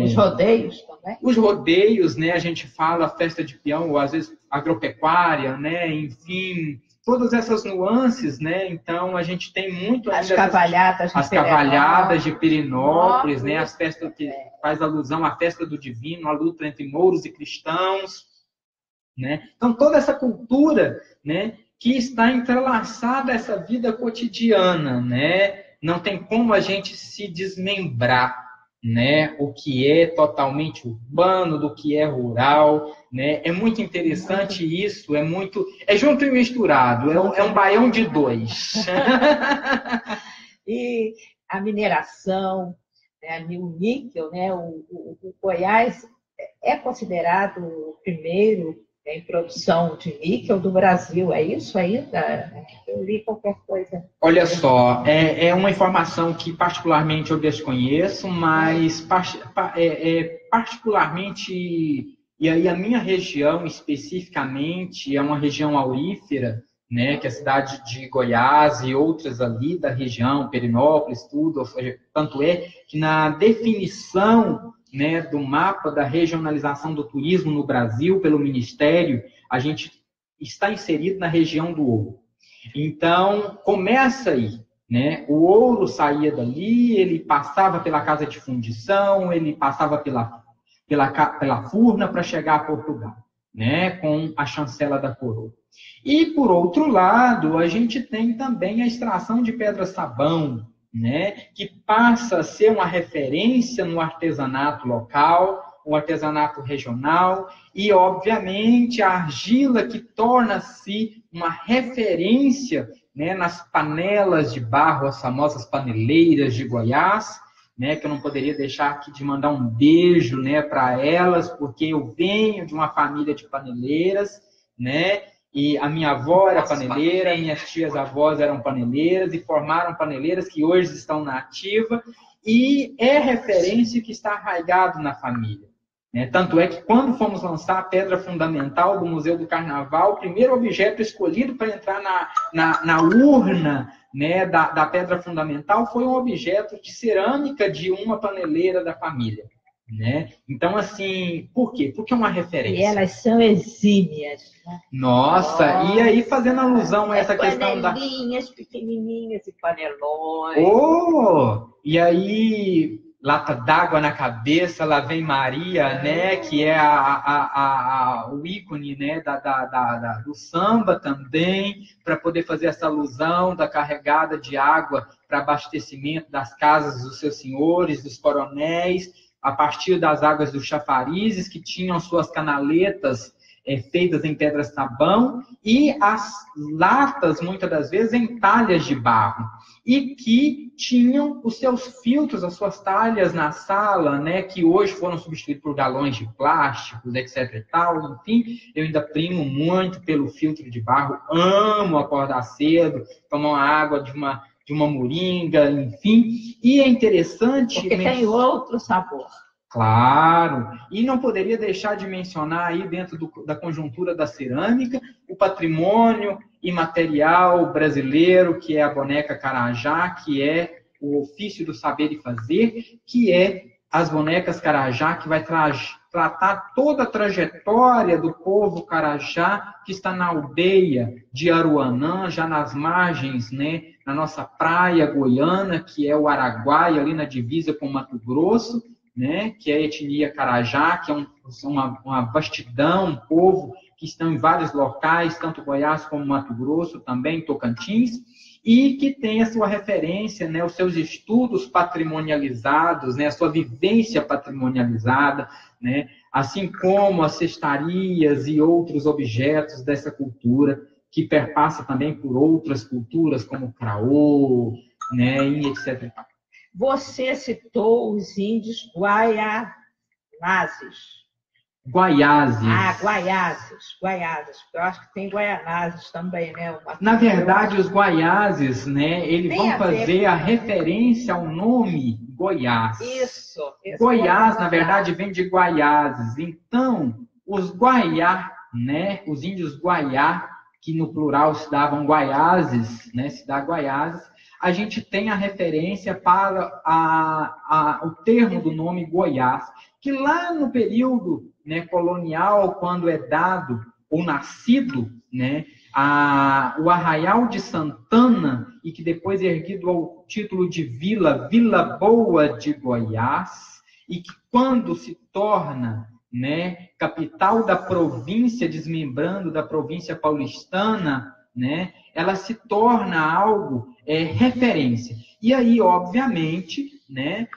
os rodeios também? Os rodeios, né? A gente fala festa de peão, ou às vezes agropecuária, né? Enfim, todas essas nuances, né? Então, a gente tem muito... As cavalhadas de Perinópolis, né? As festas que faz alusão à festa do divino, a luta entre mouros e cristãos, né? Então, toda essa cultura, né? Que está entrelaçada a essa vida cotidiana, né? Não tem como a gente se desmembrar, né? O que é totalmente urbano, do que é rural, né? É muito interessante isso, é junto e misturado, é um baião de dois. E a mineração, né? O níquel, né? O Goiás é considerado o primeiro em produção de níquel do Brasil, é isso ainda? Eu li qualquer coisa. Olha só, é uma informação que particularmente eu desconheço, mas particularmente, e aí a minha região especificamente é uma região aurífera, né, que é a cidade de Goiás e outras ali da região, Perinópolis, tudo, tanto é que na definição, né, do mapa da regionalização do turismo no Brasil pelo Ministério, a gente está inserido na região do ouro. Então, começa aí, né? O ouro saía dali, ele passava pela casa de fundição, ele passava pela Furna para chegar a Portugal, né? Com a chancela da coroa. E, por outro lado, a gente tem também a extração de pedra-sabão, né, que passa a ser uma referência no artesanato local, o artesanato regional, e, obviamente, a argila que torna-se uma referência, né, nas panelas de barro, as famosas paneleiras de Goiás, né, que eu não poderia deixar aqui de mandar um beijo, né, para elas, porque eu venho de uma família de paneleiras, né, e a minha avó era paneleira, minhas tias-avós eram paneleiras e formaram paneleiras que hoje estão na ativa, e é referência que está arraigado na família, né? Tanto é que quando fomos lançar a pedra fundamental do Museu do Carnaval, o primeiro objeto escolhido para entrar na urna, né, da pedra fundamental foi um objeto de cerâmica de uma paneleira da família. Né? Então, assim, por quê? Porque é uma referência. E elas são exímias. Né? Nossa, e aí fazendo alusão a essa questão da... Panelinhas pequenininhas e panelões. Oh! E aí, lata d'água na cabeça, lá vem Maria, né? Que é o ícone, né? Do samba também, para poder fazer essa alusão da carregada de água para abastecimento das casas dos seus senhores, dos coronéis, a partir das águas dos chafarizes, que tinham suas canaletas feitas em pedra-sabão, e as latas, muitas das vezes, em talhas de barro, e que tinham os seus filtros, as suas talhas na sala, né, que hoje foram substituídos por galões de plásticos, etc. e tal. Enfim, eu ainda primo muito pelo filtro de barro, amo acordar cedo, tomar uma água de uma moringa, enfim. E é interessante... Porque tem outro sabor. Claro, e não poderia deixar de mencionar aí dentro da conjuntura da cerâmica, o patrimônio imaterial brasileiro, que é a boneca Carajá, que é o ofício do saber e fazer, que é as bonecas Carajá, que vai tratar toda a trajetória do povo Carajá, que está na aldeia de Aruanã, já nas margens, né, na nossa praia goiana, que é o Araguaia, ali na divisa com Mato Grosso, né, que é a etnia Carajá, que é uma vastidão, um povo que estão em vários locais, tanto Goiás como Mato Grosso, também Tocantins, e que tem a sua referência, né, os seus estudos patrimonializados, né, a sua vivência patrimonializada, né, assim como as cestarias e outros objetos dessa cultura, que perpassa também por outras culturas, como o Craô, né, e etc. Você citou os índios guaianazes. Guaiazes. Ah, Guaiazes. Eu acho que tem Guaianazes também, né? Na verdade, os Guaiazes, né, eles vão fazer a referência ao nome Goiás. Isso. Goiás, na verdade, vem de Guaiazes. Então, os Guaiá, né, os índios Guaiá, que no plural se davam Guaiazes, né, se dá Guaiazes, a gente tem a referência para o termo do nome Goiás, que lá no período, né, colonial, quando é dado ou nascido, né, o Arraial de Santana, e que depois é erguido ao título de Vila Boa de Goiás, e que quando se torna, né, capital da província, desmembrando da província paulistana, né, ela se torna algo referência. E aí, obviamente, né,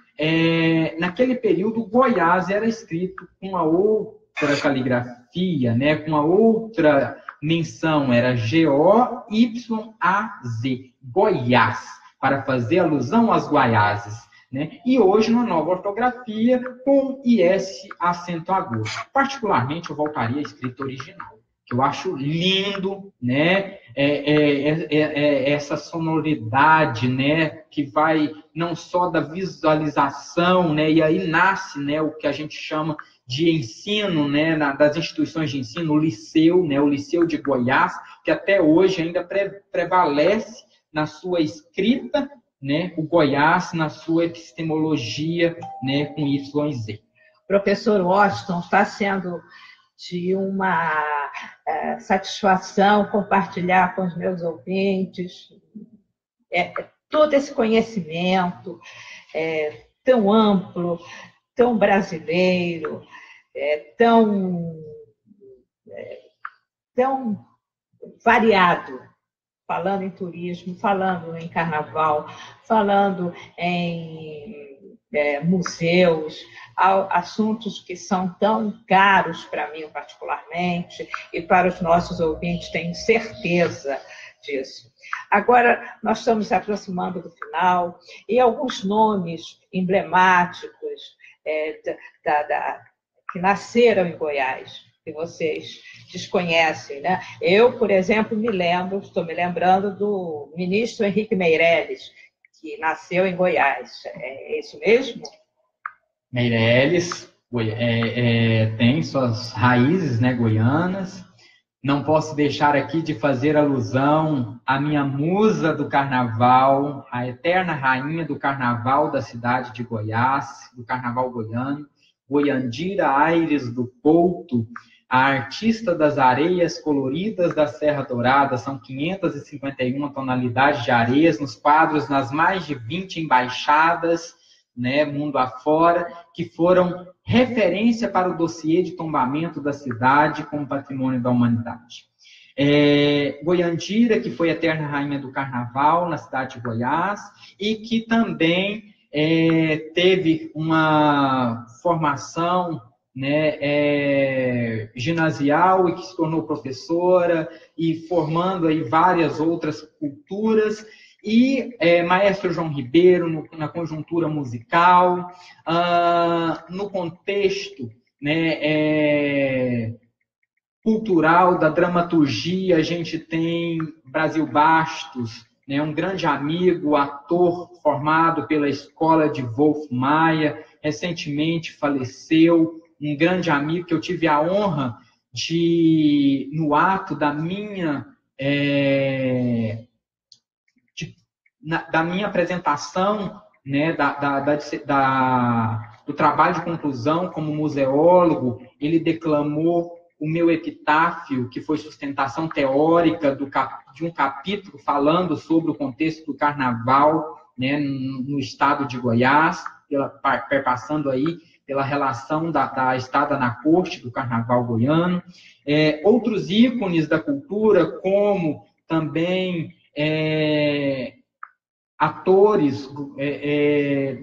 naquele período, Goiás era escrito com uma outra caligrafia, né, com uma outra menção, era G-O-Y-A-Z, Goiás, para fazer alusão às Guaiazes, né? E hoje, uma nova ortografia com IS acento agudo. Particularmente, eu voltaria à escrita original, que eu acho lindo, né? Essa sonoridade, né? Que vai não só da visualização, né? E aí nasce, né, o que a gente chama de ensino, né, das instituições de ensino, o liceu, né, o Liceu de Goiás, que até hoje ainda prevalece na sua escrita, né, o Goiás na sua epistemologia, né, com Y e Z. Professor Washington, está sendo de uma satisfação compartilhar com os meus ouvintes todo esse conhecimento tão amplo, tão brasileiro, tão variado, falando em turismo, falando em carnaval, falando em museus, assuntos que são tão caros para mim particularmente e para os nossos ouvintes, tenho certeza disso. Agora, nós estamos se aproximando do final e alguns nomes emblemáticos que nasceram em Goiás, que vocês desconhecem, né? Eu, por exemplo, estou me lembrando do ministro Henrique Meirelles, que nasceu em Goiás. É isso mesmo? Meirelles tem suas raízes, né, goianas. Não posso deixar aqui de fazer alusão à minha musa do carnaval, a eterna rainha do carnaval da cidade de Goiás, do carnaval goiano, Goiandira Aires do Couto, a artista das areias coloridas da Serra Dourada. São 551 tonalidades de areias nos quadros, nas mais de 20 embaixadas, né, mundo afora, que foram referência para o dossiê de tombamento da cidade como patrimônio da humanidade. Goiandira, que foi a eterna rainha do carnaval na cidade de Goiás, e que também teve uma formação, né, ginasial, e que se tornou professora, e formando aí várias outras culturas, e maestro João Ribeiro, na conjuntura musical, no contexto, né, cultural, da dramaturgia, a gente tem Brasil Bastos, né, um grande amigo, ator formado pela escola de Wolf Maia, recentemente faleceu, um grande amigo que eu tive a honra de, no ato da minha apresentação, né, do trabalho de conclusão como museólogo, ele declamou o meu epitáfio, que foi sustentação teórica de um capítulo falando sobre o contexto do carnaval, né, no estado de Goiás, perpassando aí pela relação da estada na corte do carnaval goiano. Outros ícones da cultura, como também atores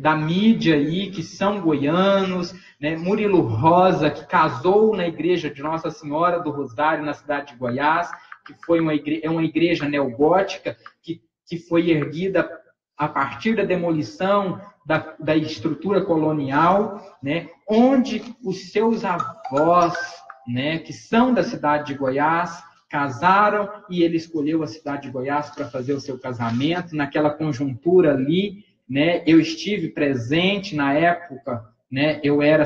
da mídia aí, que são goianos, né? Murilo Rosa, que casou na igreja de Nossa Senhora do Rosário, na cidade de Goiás, que foi uma igreja neogótica, que foi erguida a partir da demolição da estrutura colonial, né? Onde os seus avós, né, que são da cidade de Goiás, casaram, e ele escolheu a cidade de Goiás para fazer o seu casamento. Naquela conjuntura ali, né, eu estive presente na época, né, eu era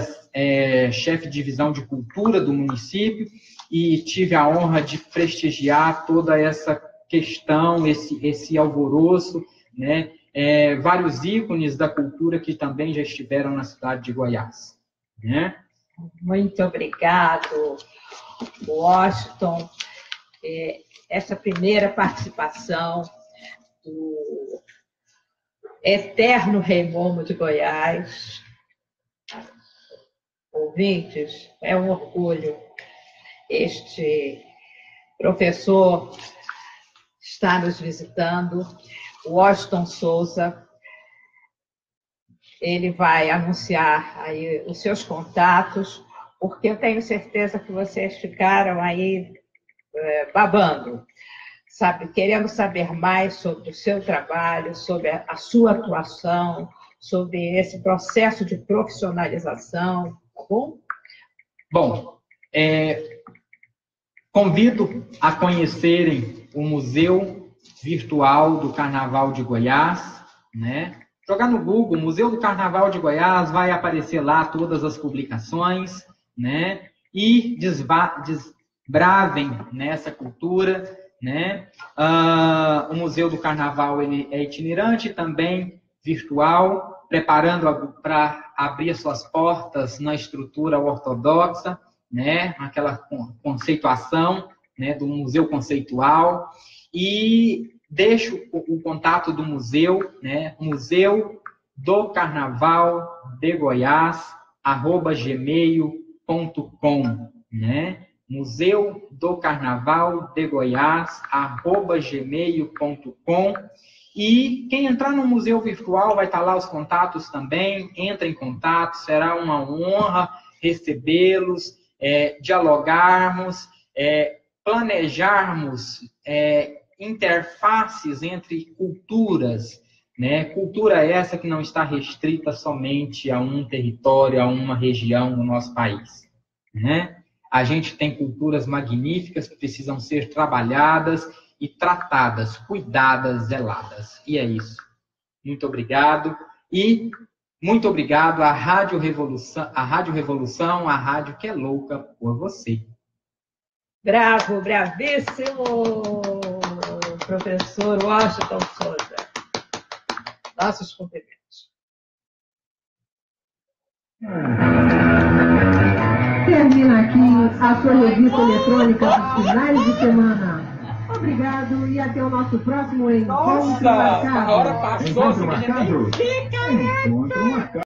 chefe de divisão de cultura do município e tive a honra de prestigiar toda essa questão, esse alvoroço, né, vários ícones da cultura que também já estiveram na cidade de Goiás, né? Muito obrigado, Washington. Essa primeira participação do eterno Rei Momo de Goiás. Ouvintes, é um orgulho. Este professor está nos visitando, Washington Souza. Ele vai anunciar aí os seus contatos, porque eu tenho certeza que vocês ficaram aí babando, sabe, querendo saber mais sobre o seu trabalho, sobre a sua atuação, sobre esse processo de profissionalização, tá bom? Bom, convido a conhecerem o Museu Virtual do Carnaval de Goiás, né? Jogar no Google, Museu do Carnaval de Goiás, vai aparecer lá todas as publicações, né? E desbravem nessa cultura, né? O Museu do Carnaval ele é itinerante também, virtual, preparando para abrir suas portas na estrutura ortodoxa, né? Aquela conceituação, né, do museu conceitual. E deixo o contato do museu, né? Museu do Carnaval de Goiás, @gmail.com, né? Museu do Carnaval de Goiás, @gmail.com. E quem entrar no museu virtual vai estar lá os contatos também. Entra em contato, será uma honra recebê-los, dialogarmos, planejarmos interfaces entre culturas, né? Cultura essa que não está restrita somente a um território, a uma região do nosso país, né? A gente tem culturas magníficas que precisam ser trabalhadas e tratadas, cuidadas, zeladas. E é isso. Muito obrigado. E muito obrigado à Rádio Revolução, a rádio que é louca por você. Bravo, bravíssimo, professor Washington Souza. Nossos cumprimentos. Termina aqui a sua revista eletrônica dos finais de semana. Obrigado e até o nosso próximo encontro marcado. Nossa, a hora passou. Encontro marcado? Encontro marcado.